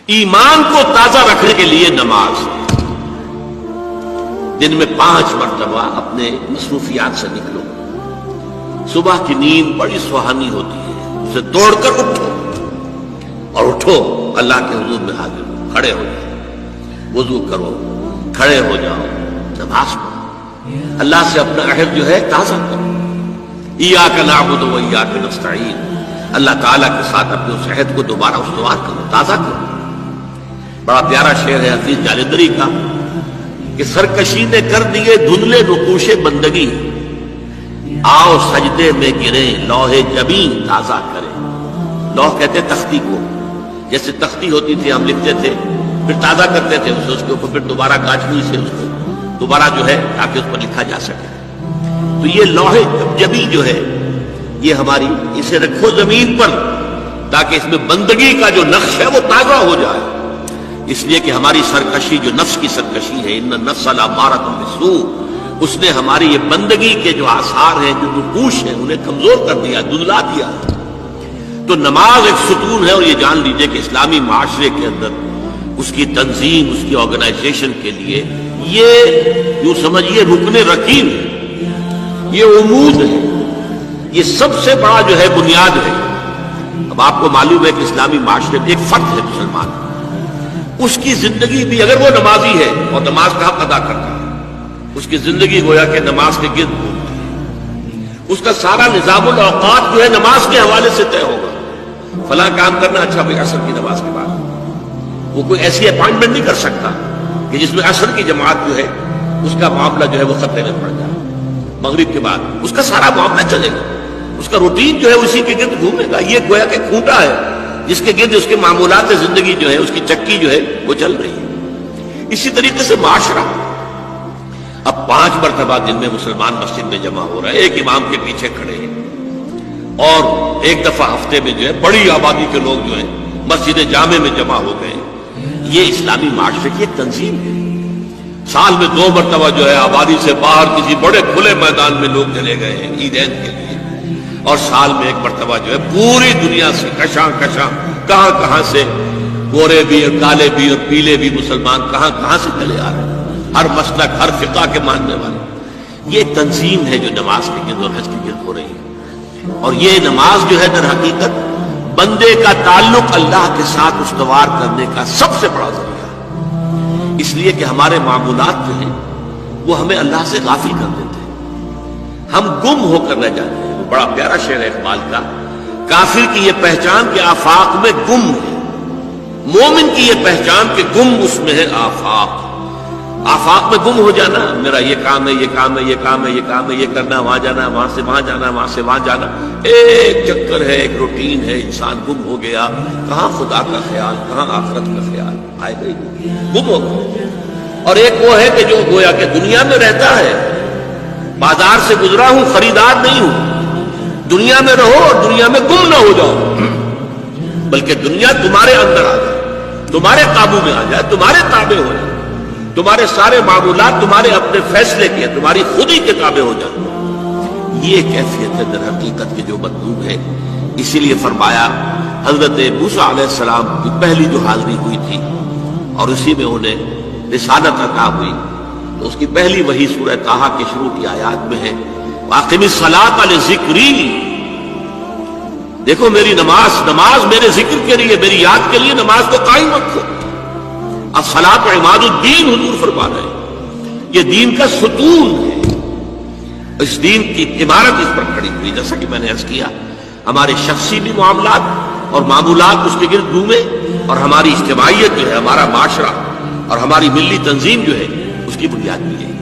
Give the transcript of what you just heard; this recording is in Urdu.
ایمان کو تازہ رکھنے کے لیے نماز، دن میں 5 مرتبہ اپنے مصروفیات سے نکلو۔ صبح کی نیند بڑی سہانی ہوتی ہے، اسے دوڑ کر اٹھو اور اٹھو، اللہ کے حضور میں حاضر ہو، کھڑے ہو جاؤ، وضو کرو، کھڑے ہو جاؤ، نماز پڑھو، اللہ سے اپنا عہد جو ہے تازہ کرو۔ ایاک نعبد و ایاک نستعین، اللہ تعالیٰ کے ساتھ اپنے اس عہد کو دوبارہ استوار کرو، تازہ کرو۔ بڑا پیارا شعر ہے حفیظ جالندری کا کہ سرکشی نے کر دیے دھندلے نقوش بندگی، آؤ سجدے میں گریں لوح جبیں تازہ کریں۔ لوح کہتے تختی کو، جیسے تختی ہوتی تھی ہم لکھتے تھے، پھر تازہ کرتے تھے اس کے اوپر، پھر دوبارہ کاچنی سے اس کو دوبارہ جو ہے تاکہ اس پر لکھا جا سکے۔ تو یہ لوح جبیں جو ہے یہ ہماری، اسے رکھو زمین پر تاکہ اس میں بندگی کا جو نقش ہے وہ تازہ ہو جائے، اس لیے کہ ہماری سرکشی جو نفس کی سرکشی ہے، ان النفس لامارۃ بالسوء، اس نے ہماری یہ بندگی کے جو آثار ہیں، جو نقوش ہیں، انہیں کمزور کر دیا، دھندلا دیا۔ تو نماز ایک ستون ہے، اور یہ جان لیجئے کہ اسلامی معاشرے کے اندر اس کی تنظیم، اس کی آرگنائزیشن کے لیے یہ یوں سمجھیے رکن رکین ہے، یہ عمود ہے، یہ سب سے بڑا جو ہے بنیاد ہے۔ اب آپ کو معلوم ہے کہ اسلامی معاشرے میں ایک فرد ہے مسلمان، اس کی زندگی بھی اگر وہ نمازی ہے اور نماز کا حق ادا کرتا ہے، اس کی زندگی گویا کہ نماز کے گرد گھومتی ہے، اس کا سارا نظام الاوقات جو ہے نماز کے حوالے سے طے ہوگا۔ فلاں کام کرنا، اچھا بھائی عصر کی نماز کے بعد، وہ کوئی ایسی اپائنٹمنٹ نہیں کر سکتا کہ جس میں عصر کی جماعت جو ہے اس کا معاملہ جو ہے وہ خطرے میں پڑ جائے۔ مغرب کے بعد اس کا سارا معاملہ چلے گا، اس کا روٹین جو ہے اسی کے گرد گھومے گا۔ یہ گویا کہ کھوٹا ہے جس کے گرد اس کے معمولات زندگی جو ہے، اس کی چکی جو ہے وہ چل رہی ہے۔ اسی طریقے سے معاشرہ، اب 5 مرتبہ دن میں مسلمان مسجد میں جمع ہو رہا ہے، ایک امام کے پیچھے کھڑے ہیں، اور ایک دفعہ ہفتے میں جو ہے بڑی آبادی کے لوگ جو ہیں مسجد جامع میں جمع ہو گئے۔ یہ اسلامی معاشرے کی ایک تنظیم ہے۔ سال میں 2 مرتبہ جو ہے آبادی سے باہر کسی بڑے کھلے میدان میں لوگ چلے گئے ہیں عیدین کے لیے، اور سال میں 1 مرتبہ جو ہے پوری دنیا سے کشاں کشاں کہاں کہاں سے گورے بھی اور کالے بھی اور پیلے بھی مسلمان کہاں کہاں سے چلے آ رہے ہیں، ہر مسلک ہر فقہ کے ماننے والے۔ یہ تنظیم ہے جو نماز کے گرد اور حج کے گرد ہو رہی ہے، اور یہ نماز جو ہے در حقیقت بندے کا تعلق اللہ کے ساتھ استوار کرنے کا سب سے بڑا ذریعہ ہے، اس لیے کہ ہمارے معمولات جو ہیں وہ ہمیں اللہ سے غافل کر دیتے ہیں، ہم گم ہو کر رہ جاتے ہیں۔ بڑا پیارا شعر ہے اقبال کا، کافر کی یہ پہچان کہ آفاق میں گم ہے، مومن کی یہ پہچان کہ گم اس میں ہے آفاق۔ آفاق میں گم ہو جانا، میرا یہ کام ہے، یہ کام ہے، یہ کام ہے، یہ کام ہے، یہ کرنا، وہاں جانا، وہاں سے وہاں جانا، وہاں سے وہاں جانا، ایک چکر ہے، ایک روٹین ہے، انسان گم ہو گیا۔ کہاں خدا کا خیال، کہاں آخرت کا خیال، آئے گئی گم ہو گیا۔ اور ایک وہ ہے کہ جو گویا کہ دنیا میں رہتا ہے، بازار سے گزرا ہوں، خریدار نہیں ہوں، دنیا میں رہو اور دنیا میں گم نہ ہو جاؤ، بلکہ دنیا تمہارے اندر آ جائے، تمہارے قابو میں آ جائے، تمہارے تابع ہو جائے، تمہارے سارے معمولات تمہارے اپنے فیصلے کے، تمہاری خودی کے تابع ہو جائے۔ یہ کیفیت ہے در حقیقت کی جو مطلوب ہے۔ اسی لیے فرمایا حضرت موسیٰ علیہ السلام کی پہلی جو حاضری ہوئی تھی اور اسی میں انہیں رسالت عطا ہوئی، تو اس کی پہلی وحی سورہ طٰہٰ کے شروع کی آیات میں ہے، وَأَقِمِ الصَّلَاةَ لِذِكْرِي۔ دیکھو میری نماز میرے ذکر کے لیے، میری یاد کے لیے نماز کو قائم رکھو۔ الصلاۃ عماد الدین، حضور فرما رہے ہیں یہ دین کا ستون ہے، اس دین کی عمارت اس پر کھڑی ہوئی۔ جیسا کہ میں نے عرض کیا، ہمارے شخصی بھی معاملات اور معمولات اس کے گرد گھومے، اور ہماری اجتماعیت جو ہے، ہمارا معاشرہ اور ہماری ملی تنظیم جو ہے، اس کی بنیاد بھی یہی ہے۔